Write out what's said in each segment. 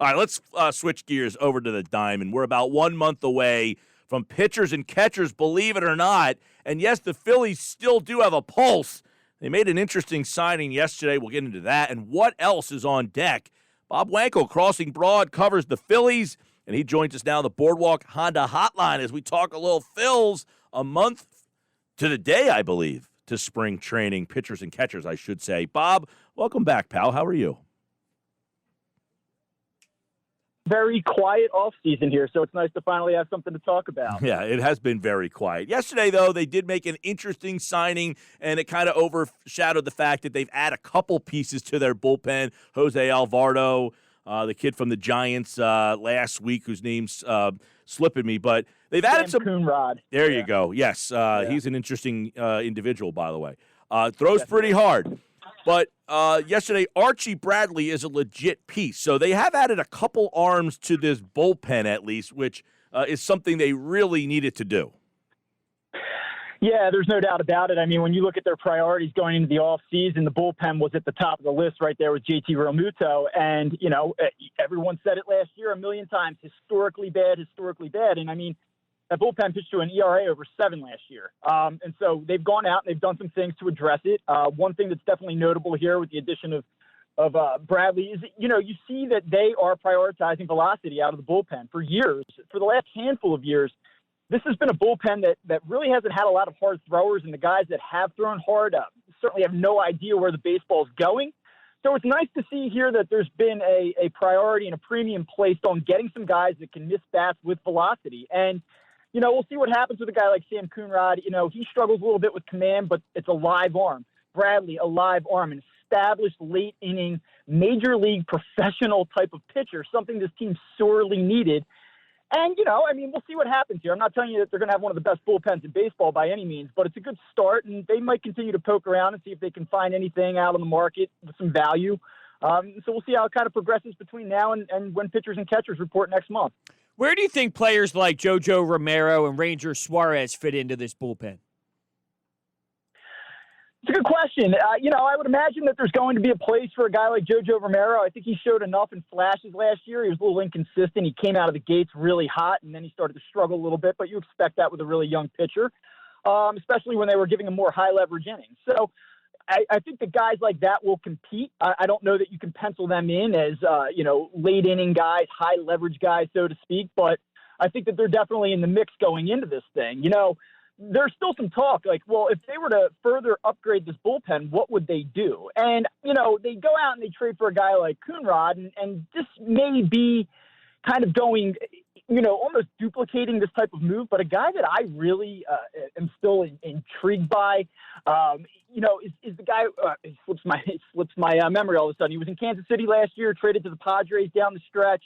All right, let's switch gears over to the diamond. We're about 1 month away from pitchers and catchers, believe it or not. And yes, the Phillies still do have a pulse. They made an interesting signing yesterday. We'll get into that. And what else is on deck? Bob Wankel, Crossing Broad, covers the Phillies, and he joins us now on the Boardwalk Honda Hotline as we talk a little Phils a month to the day, I believe, to spring training, pitchers and catchers, I should say. Bob, welcome back, pal. How are you? Very quiet offseason here, so it's nice to finally have something to talk about. Yeah, it has been very quiet. Yesterday, though, they did make an interesting signing, and it kind of overshadowed the fact that they've added a couple pieces to their bullpen. Jose Alvarado, the kid from the Giants last week, whose name's slipping me, but they've added some. Coonrod. There you go. Yes, he's an interesting individual, by the way. Throws pretty hard. But yesterday, Archie Bradley is a legit piece. So they have added a couple arms to this bullpen, at least, which is something they really needed to do. Yeah, there's no doubt about it. I mean, when you look at their priorities going into the offseason, the bullpen was at the top of the list right there with JT Realmuto. And, you know, everyone said it last year a million times, historically bad. And, I mean, that bullpen pitched to an ERA over 7 last year. And so they've gone out and they've done some things to address it. One thing that's definitely notable here with the addition of Bradley is, you know, you see that they are prioritizing velocity out of the bullpen for years. For the last handful of years, this has been a bullpen that really hasn't had a lot of hard throwers, and the guys that have thrown hard certainly have no idea where the baseball is going. So it's nice to see here that there's been a priority and a premium placed on getting some guys that can miss bats with velocity. And you know, we'll see what happens with a guy like Sam Coonrod. You know, he struggles a little bit with command, but it's a live arm. Bradley, a live arm, an established late inning, major league professional type of pitcher, something this team sorely needed. And, you know, I mean, we'll see what happens here. I'm not telling you that they're going to have one of the best bullpens in baseball by any means, but it's a good start, and they might continue to poke around and see if they can find anything out on the market with some value. So we'll see how it kind of progresses between now and when pitchers and catchers report next month. Where do you think players like JoJo Romero and Ranger Suarez fit into this bullpen? It's a good question. You know, I would imagine that there's going to be a place for a guy like JoJo Romero. I think he showed enough in flashes last year. He was a little inconsistent. He came out of the gates really hot, and then he started to struggle a little bit. But you expect that with a really young pitcher, especially when they were giving him more high-leverage innings. So I think that guys like that will compete. I don't know that you can pencil them in as, you know, late-inning guys, high-leverage guys, so to speak. But I think that they're definitely in the mix going into this thing. You know, there's still some talk like, well, if they were to further upgrade this bullpen, what would they do? And, you know, they go out and they trade for a guy like Coonrod, and this may be kind of going, you know, almost duplicating this type of move, but a guy that I really am still intrigued by, you know, is the guy, he slips my memory all of a sudden. He was in Kansas City last year, traded to the Padres down the stretch,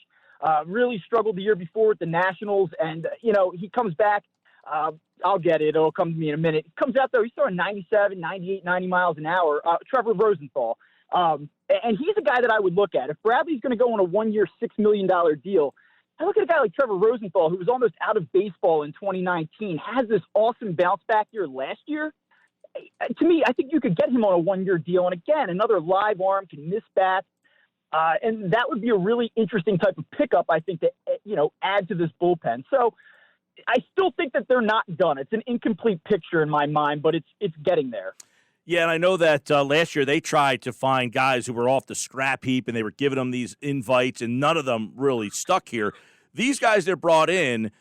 really struggled the year before with the Nationals, and, you know, he comes back. I'll get it. It'll come to me in a minute. Comes out, though, he's throwing 97, 98, 90 miles an hour. Trevor Rosenthal. And he's a guy that I would look at. If Bradley's going to go on a 1-year, $6 million deal, I look at a guy like Trevor Rosenthal, who was almost out of baseball in 2019, has this awesome bounce-back year last year. To me, I think you could get him on a 1-year deal. And, again, another live arm, can miss bats. And that would be a really interesting type of pickup, I think, to, you know, add to this bullpen. So I still think that they're not done. It's an incomplete picture in my mind, but it's getting there. Yeah, and I know that last year they tried to find guys who were off the scrap heap, and they were giving them these invites, and none of them really stuck here. These guys they're brought in,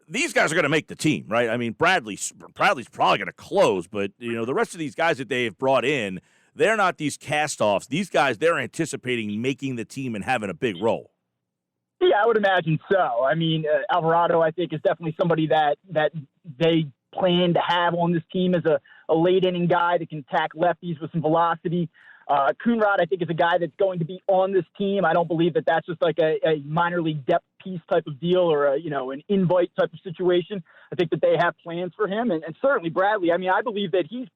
these guys are going to make the team, right? I mean, Bradley's probably going to close, but you know the rest of these guys that they have brought in, they're not these cast-offs. These guys, they're anticipating making the team and having a big role. Yeah, I would imagine so. I mean, Alvarado, I think, is definitely somebody that they plan to have on this team as a late-inning guy that can attack lefties with some velocity. Coonrod, I think, is a guy that's going to be on this team. I don't believe that that's just like a minor league depth piece type of deal or, an invite type of situation. I think that they have plans for him. And certainly Bradley, I mean, I believe that he's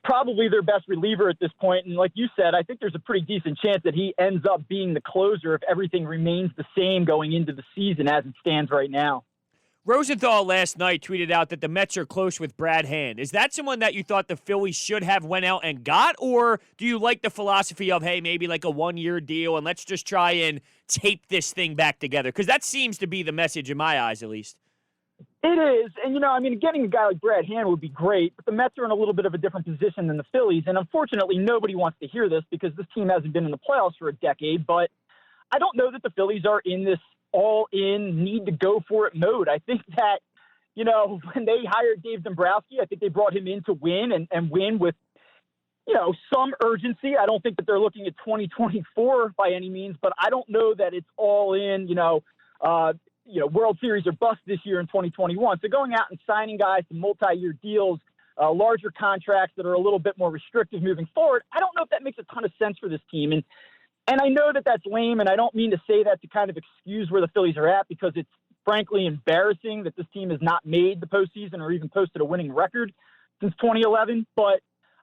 probably their best reliever at this point. And like you said, I think there's a pretty decent chance that he ends up being the closer if everything remains the same going into the season as it stands right now. Rosenthal last night tweeted out that the Mets are close with Brad Hand. Is that someone that you thought the Phillies should have went out and got, or do you like the philosophy of, hey, maybe like a one-year deal and let's just try and tape this thing back together? Because that seems to be the message in my eyes, at least. It is. And, getting a guy like Brad Hand would be great, but the Mets are in a little bit of a different position than the Phillies. And unfortunately, nobody wants to hear this because this team hasn't been in the playoffs for a decade. But I don't know that the Phillies are in this all-in, need-to-go-for-it mode. I think that, when they hired Dave Dombrowski, I think they brought him in to win and win with, some urgency. I don't think that they're looking at 2024 by any means, but I don't know that it's all in, World Series or bust this year in 2021. So going out and signing guys to multi-year deals, larger contracts that are a little bit more restrictive moving forward, I don't know if that makes a ton of sense for this team. And I know that that's lame, and I don't mean to say that to kind of excuse where the Phillies are at, because it's frankly embarrassing that this team has not made the postseason or even posted a winning record since 2011. But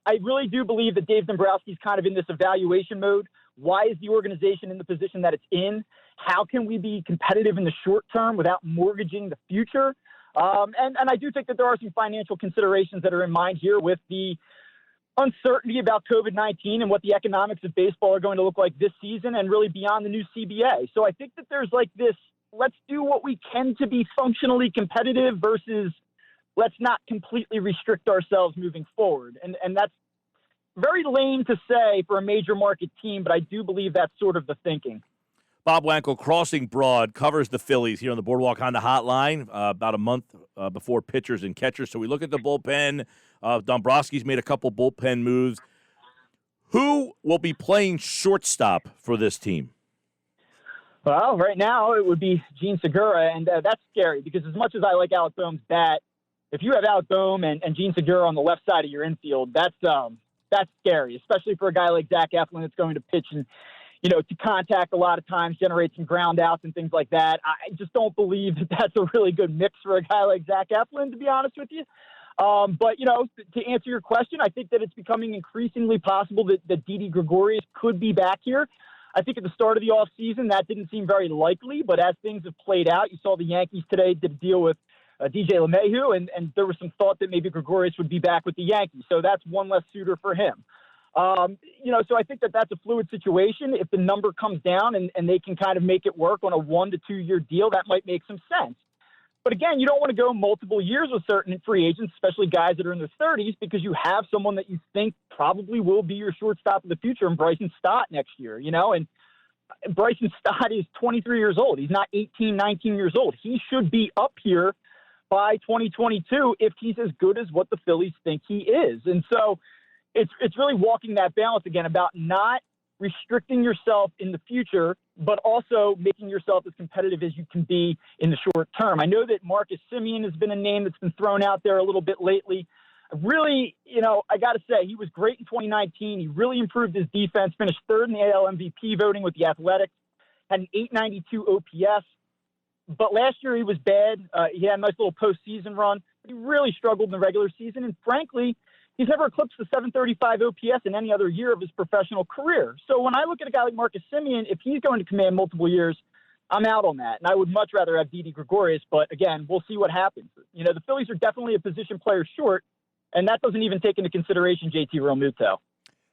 I really do believe that Dave Dombrowski is kind of in this evaluation mode. Why is the organization in the position that it's in? How can we be competitive in the short term without mortgaging the future? And I do think that there are some financial considerations that are in mind here with the uncertainty about COVID-19 and what the economics of baseball are going to look like this season and really beyond the new CBA. So I think that there's like this, let's do what we can to be functionally competitive versus let's not completely restrict ourselves moving forward. And that's very lame to say for a major market team, but I do believe that's sort of the thinking. Bob Wankel, Crossing Broad, covers the Phillies here on the Boardwalk Honda Hotline about a month before pitchers and catchers. So we look at the bullpen. Dombrowski's made a couple bullpen moves. Who will be playing shortstop for this team? Well, right now it would be Gene Segura, and that's scary because as much as I like Alec Boehm's bat, if you have Alec Boehm and Gene Segura on the left side of your infield, that's scary, especially for a guy like Zach Eflin that's going to pitch and, to contact a lot of times, generate some ground outs and things like that. I just don't believe that that's a really good mix for a guy like Zach Eflin, to be honest with you. But, to answer your question, I think that it's becoming increasingly possible that Dedegregorius could be back here. I think at the start of the offseason, that didn't seem very likely, but as things have played out, you saw the Yankees today did a deal with DJ LeMahieu, and there was some thought that maybe Gregorius would be back with the Yankees. So that's one less suitor for him. So I think that that's a fluid situation. If the number comes down and they can kind of make it work on a 1 to 2 year deal, that might make some sense. But again, you don't want to go multiple years with certain free agents, especially guys that are in their 30s, because you have someone that you think probably will be your shortstop of the future in Bryson Stott next year, and Bryson Stott is 23 years old. He's not 18, 19 years old. He should be up here by 2022 if he's as good as what the Phillies think he is. And so it's really walking that balance again about not restricting yourself in the future, but also making yourself as competitive as you can be in the short term. I know that Marcus Semien has been a name that's been thrown out there a little bit lately. Really, I got to say, he was great in 2019. He really improved his defense, finished third in the AL MVP voting with the Athletics, had an 892 OPS. But last year he was bad. He had a nice little postseason run, but he really struggled in the regular season. And frankly, he's never eclipsed the 735 OPS in any other year of his professional career. So when I look at a guy like Marcus Semien, if he's going to command multiple years, I'm out on that. And I would much rather have Dedegregorius. But again, we'll see what happens. The Phillies are definitely a position player short, and that doesn't even take into consideration JT Realmuto.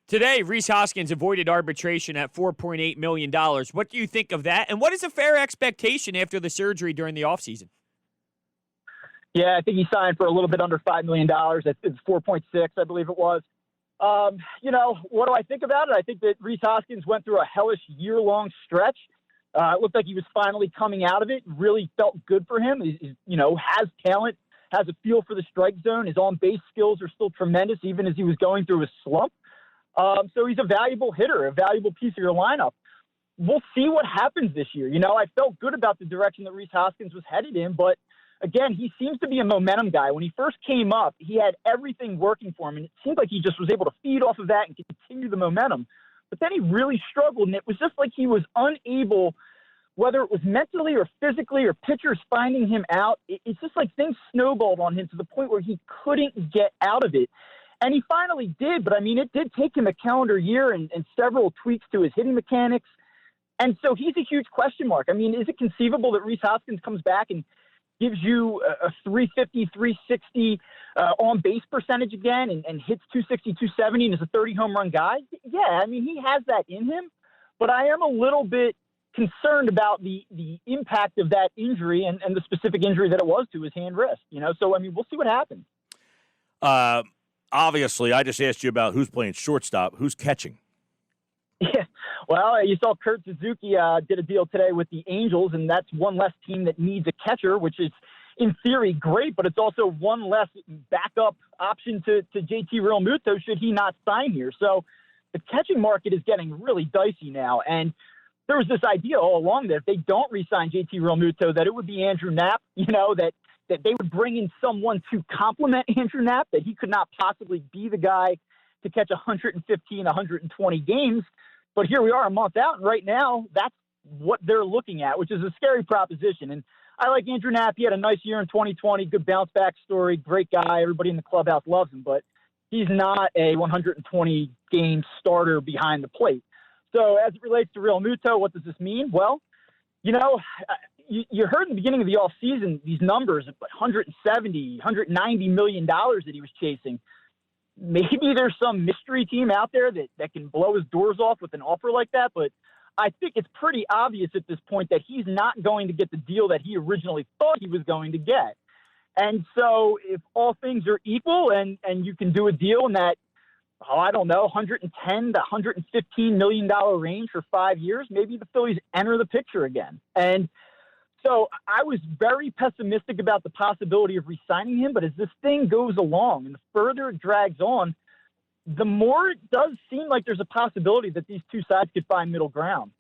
Today, Rhys Hoskins avoided arbitration at $4.8 million. What do you think of that? And what is a fair expectation after the surgery during the offseason? Yeah, I think he signed for a little bit under $5 million. It's 4.6, I believe it was. What do I think about it? I think that Rhys Hoskins went through a hellish year-long stretch. It looked like he was finally coming out of it. Really felt good for him. He has talent, has a feel for the strike zone. His on-base skills are still tremendous, even as he was going through his slump. So he's a valuable hitter, a valuable piece of your lineup. We'll see what happens this year. I felt good about the direction that Rhys Hoskins was headed in, but again, he seems to be a momentum guy. When he first came up, he had everything working for him, and it seemed like he just was able to feed off of that and continue the momentum. But then he really struggled, and it was just like he was unable, whether it was mentally or physically or pitchers finding him out, it's just like things snowballed on him to the point where he couldn't get out of it. And he finally did, but it did take him a calendar year and several tweaks to his hitting mechanics. And so he's a huge question mark. Is it conceivable that Rhys Hoskins comes back and gives you a 350, 360 on base percentage again and hits 260, 270 and is a 30 home run guy, yeah, I mean, he has that in him. But I am a little bit concerned about the impact of that injury and the specific injury that it was to his hand wrist. So, I mean, we'll see what happens. Obviously, I just asked you about who's playing shortstop. Who's catching? Yeah, well, you saw Kurt Suzuki did a deal today with the Angels, and that's one less team that needs a catcher, which is, in theory, great, but it's also one less backup option to JT Realmuto should he not sign here. So the catching market is getting really dicey now, and there was this idea all along that if they don't re-sign JT Realmuto, that it would be Andrew Knapp, that they would bring in someone to complement Andrew Knapp, that he could not possibly be the guy to catch 115, 120 games. But here we are a month out, and right now that's what they're looking at, which is a scary proposition. And I like Andrew Knapp. He had a nice year in 2020, good bounce-back story, great guy. Everybody in the clubhouse loves him, but he's not a 120-game starter behind the plate. So as it relates to Realmuto, what does this mean? Well, you heard in the beginning of the offseason these numbers of $170, $190 million that he was chasing. Maybe there's some mystery team out there that can blow his doors off with an offer like that, but I think it's pretty obvious at this point that he's not going to get the deal that he originally thought he was going to get. And so if all things are equal and you can do a deal in that, I don't know, $110 to $115 million range for 5 years, maybe the Phillies enter the picture again. And so I was very pessimistic about the possibility of re-signing him, but as this thing goes along and the further it drags on, the more it does seem like there's a possibility that these two sides could find middle ground.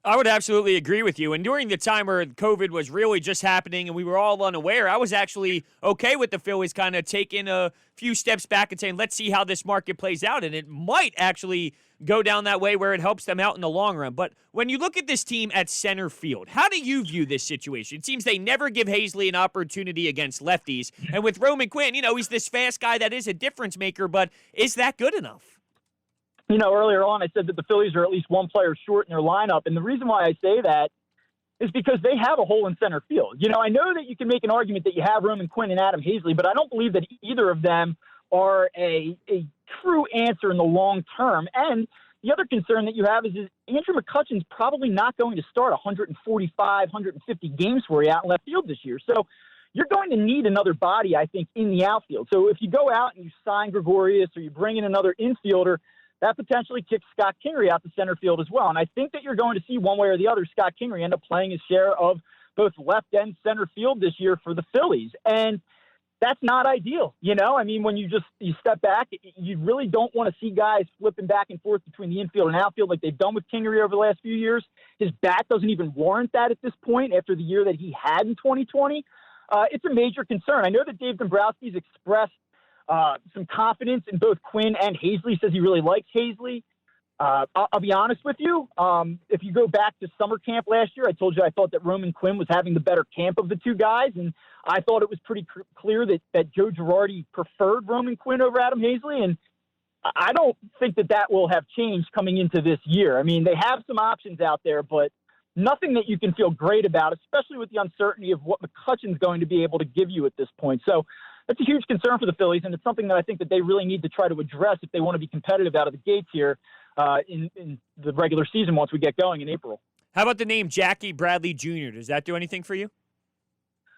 I would absolutely agree with you. And during the time where COVID was really just happening and we were all unaware, I was actually okay with the Phillies kind of taking a few steps back and saying, let's see how this market plays out. And it might actually go down that way where it helps them out in the long run. But when you look at this team at center field, how do you view this situation? It seems they never give Hazley an opportunity against lefties. And with Roman Quinn, he's this fast guy that is a difference maker, but is that good enough? Earlier on, I said that the Phillies are at least one player short in their lineup. And the reason why I say that is because they have a hole in center field. I know that you can make an argument that you have Roman Quinn and Adam Hazley, but I don't believe that either of them are a true answer in the long term. And the other concern that you have is Andrew McCutchen's probably not going to start 145, 150 games for you out in left field this year. So you're going to need another body, I think, in the outfield. So if you go out and you sign Gregorius or you bring in another infielder, that potentially kicks Scott Kingery out to center field as well. And I think that you're going to see one way or the other Scott Kingery end up playing his share of both left and center field this year for the Phillies. And that's not ideal. I mean, when you step back, you really don't want to see guys flipping back and forth between the infield and outfield like they've done with Kingery over the last few years. His bat doesn't even warrant that at this point after the year that he had in 2020. It's a major concern. I know that Dave Dombrowski's expressed some confidence in both Quinn and Hazley, says he really likes Hazley. I'll be honest with you. If you go back to summer camp last year, I told you I thought that Roman Quinn was having the better camp of the two guys, and I thought it was pretty clear that Joe Girardi preferred Roman Quinn over Adam Hazley, and I don't think that will have changed coming into this year. I mean, they have some options out there, but nothing that you can feel great about, especially with the uncertainty of what McCutchen's going to be able to give you at this point. So that's a huge concern for the Phillies, and it's something that I think that they really need to try to address if they want to be competitive out of the gates here in the regular season once we get going in April. How about the name Jackie Bradley Jr.? Does that do anything for you?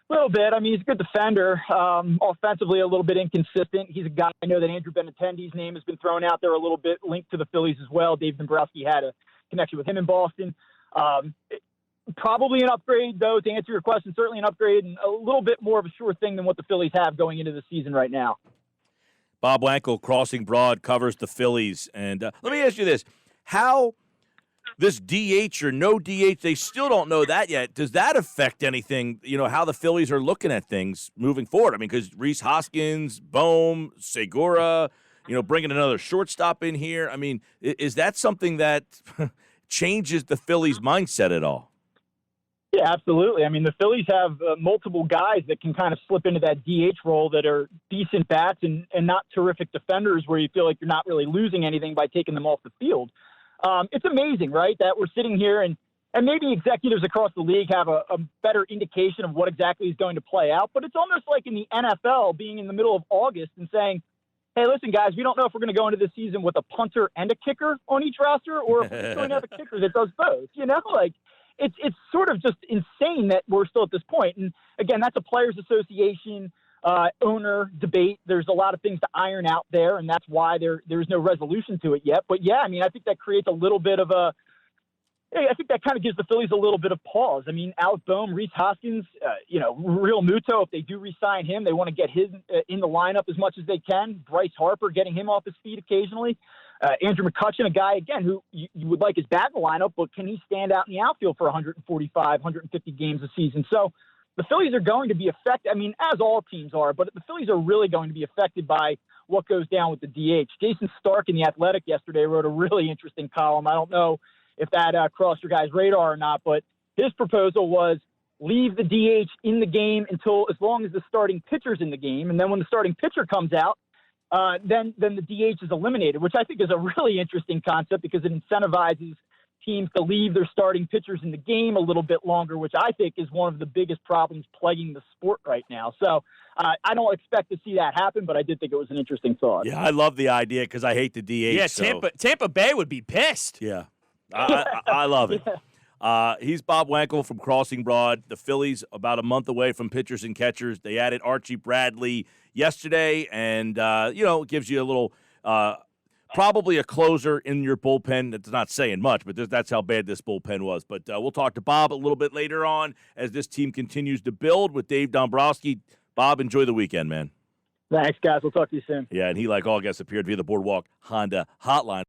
A little bit. I mean, he's a good defender. Offensively, a little bit inconsistent. He's a guy I know that Andrew Benintendi's name has been thrown out there a little bit, linked to the Phillies as well. Dave Dombrowski had a connection with him in Boston. Probably an upgrade, though, to answer your question. Certainly an upgrade and a little bit more of a sure thing than what the Phillies have going into the season right now. Bob Wankel, Crossing Broad, covers the Phillies. And let me ask you this. How this DH or no DH, they still don't know that yet. Does that affect anything, how the Phillies are looking at things moving forward? I mean, because Rhys Hoskins, Bohm, Segura, bringing another shortstop in here. I mean, is that something that changes the Phillies' mindset at all? Yeah, absolutely. I mean, the Phillies have multiple guys that can kind of slip into that DH role that are decent bats and not terrific defenders where you feel like you're not really losing anything by taking them off the field. It's amazing, right, that we're sitting here and And maybe executives across the league have a better indication of what exactly is going to play out. But it's almost like in the NFL being in the middle of August and saying, hey, listen, guys, we don't know if we're going to go into this season with a punter and a kicker on each roster or if we're just going to have a kicker that does both. Like it's sort of just insane that we're still at this point. And again, that's a players association owner debate. There's a lot of things to iron out there, and that's why there's no resolution to it yet. But yeah, I mean, I think that creates a little bit of I think that kind of gives the Phillies a little bit of pause. I mean, Alec Boehm, Rhys Hoskins, Realmuto, if they do re-sign him, they want to get his in the lineup as much as they can. Bryce Harper, getting him off his feet occasionally. Andrew McCutchen, a guy, again, who you would like his bat in the lineup, but can he stand out in the outfield for 145, 150 games a season? So the Phillies are going to be affected. I mean, as all teams are, but the Phillies are really going to be affected by what goes down with the DH. Jason Stark in The Athletic yesterday wrote a really interesting column. I don't know if that crossed your guys' radar or not, but his proposal was leave the DH in the game as long as the starting pitcher's in the game. And then when the starting pitcher comes out, then the DH is eliminated, which I think is a really interesting concept because it incentivizes teams to leave their starting pitchers in the game a little bit longer, which I think is one of the biggest problems plaguing the sport right now. So I don't expect to see that happen, but I did think it was an interesting thought. Yeah, I love the idea because I hate the DH. Yeah, Tampa Bay would be pissed. Yeah. I love it. He's Bob Wankel from Crossing Broad. The Phillies about a month away from pitchers and catchers. They added Archie Bradley yesterday, and it gives you a little probably a closer in your bullpen. That's not saying much, but that's how bad this bullpen was. But we'll talk to Bob a little bit later on as this team continues to build with Dave Dombrowski. Bob, enjoy the weekend, man. Thanks, guys. We'll talk to you soon. Yeah, and he, like all guests, appeared via the Boardwalk Honda hotline.